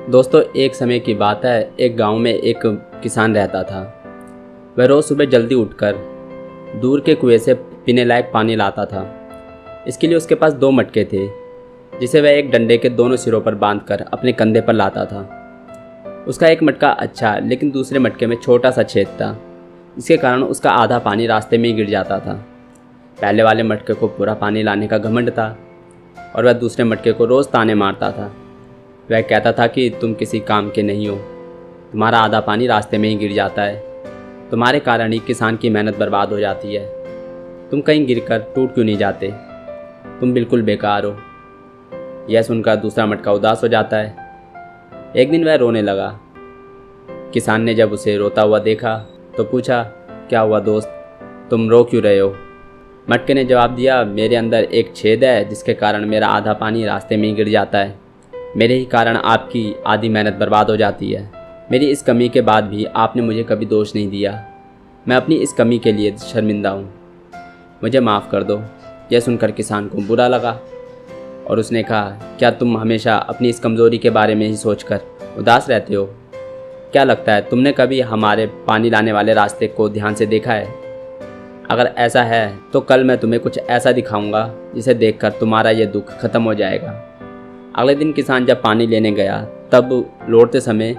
दोस्तों, एक समय की बात है। एक गांव में एक किसान रहता था। वह रोज़ सुबह जल्दी उठकर दूर के कुएं से पीने लायक पानी लाता था। इसके लिए उसके पास 2 मटके थे, जिसे वह एक डंडे के दोनों सिरों पर बांधकर अपने कंधे पर लाता था। उसका एक मटका अच्छा, लेकिन दूसरे मटके में छोटा सा छेद था। इसके कारण उसका आधा पानी रास्ते में ही गिर जाता था। पहले वाले मटके को पूरा पानी लाने का घमंड था और वह दूसरे मटके को रोज़ ताने मारता था। वह कहता था कि तुम किसी काम के नहीं हो, तुम्हारा आधा पानी रास्ते में ही गिर जाता है, तुम्हारे कारण ही किसान की मेहनत बर्बाद हो जाती है, तुम कहीं गिरकर टूट क्यों नहीं जाते, तुम बिल्कुल बेकार हो। यह सुनकर दूसरा मटका उदास हो जाता है। एक दिन वह रोने लगा। किसान ने जब उसे रोता हुआ देखा तो पूछा, क्या हुआ दोस्त, तुम रो क्यों रहे हो? मटके ने जवाब दिया, मेरे अंदर एक छेद है जिसके कारण मेरा आधा पानी रास्ते में ही गिर जाता है। मेरे ही कारण आपकी आधी मेहनत बर्बाद हो जाती है। मेरी इस कमी के बाद भी आपने मुझे कभी दोष नहीं दिया। मैं अपनी इस कमी के लिए शर्मिंदा हूँ, मुझे माफ़ कर दो। यह सुनकर किसान को बुरा लगा और उसने कहा, क्या तुम हमेशा अपनी इस कमज़ोरी के बारे में ही सोचकर उदास रहते हो? क्या लगता है तुमने कभी हमारे पानी लाने वाले रास्ते को ध्यान से देखा है? अगर ऐसा है तो कल मैं तुम्हें कुछ ऐसा दिखाऊंगा जिसे देखकर तुम्हारा यह दुख खत्म हो जाएगा। अगले दिन किसान जब पानी लेने गया तब लौटते समय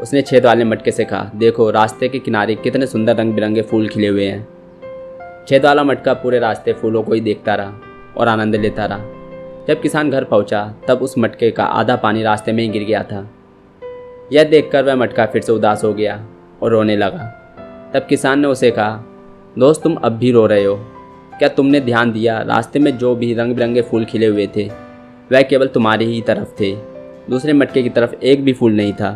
उसने छेद वाले मटके से कहा, देखो रास्ते के किनारे कितने सुंदर रंग बिरंगे फूल खिले हुए हैं। छेद वाला मटका पूरे रास्ते फूलों को ही देखता रहा और आनंद लेता रहा। जब किसान घर पहुंचा तब उस मटके का आधा पानी रास्ते में ही गिर गया था। यह देखकर वह मटका फिर से उदास हो गया और रोने लगा। तब किसान ने उसे कहा, दोस्त तुम अब भी रो रहे हो? क्या तुमने ध्यान दिया, रास्ते में जो भी रंग बिरंगे फूल खिले हुए थे वह केवल तुम्हारी ही तरफ थे, दूसरे मटके की तरफ एक भी फूल नहीं था।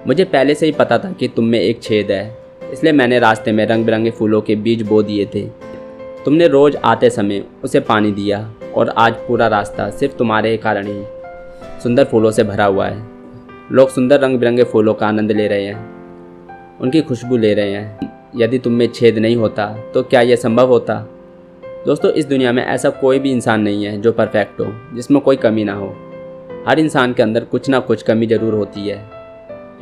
मुझे पहले से ही पता था कि तुम में एक छेद है, इसलिए मैंने रास्ते में रंग बिरंगे फूलों के बीज बो दिए थे। तुमने रोज़ आते समय उसे पानी दिया और आज पूरा रास्ता सिर्फ तुम्हारे कारण ही सुंदर फूलों से भरा हुआ है। लोग सुंदर रंग बिरंगे फूलों का आनंद ले रहे हैं, उनकी खुशबू ले रहे हैं। यदि तुम में छेद नहीं होता तो क्या यह संभव होता? दोस्तों, इस दुनिया में ऐसा कोई भी इंसान नहीं है जो परफेक्ट हो, जिसमें कोई कमी ना हो। हर इंसान के अंदर कुछ ना कुछ कमी ज़रूर होती है।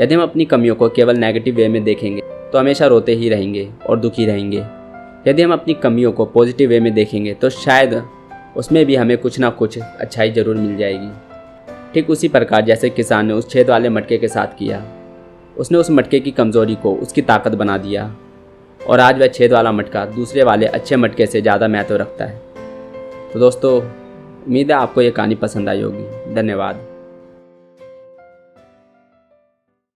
यदि हम अपनी कमियों को केवल नेगेटिव वे में देखेंगे तो हमेशा रोते ही रहेंगे और दुखी रहेंगे। यदि हम अपनी कमियों को पॉजिटिव वे में देखेंगे तो शायद उसमें भी हमें कुछ ना कुछ अच्छाई ज़रूर मिल जाएगी। ठीक उसी प्रकार जैसे किसान ने उस छेद वाले मटके के साथ किया, उसने उस मटके की कमज़ोरी को उसकी ताकत बना दिया और आज वह छेद वाला मटका दूसरे वाले अच्छे मटके से ज़्यादा महत्व रखता है। तो दोस्तों, उम्मीद है आपको ये कहानी पसंद आई होगी। धन्यवाद।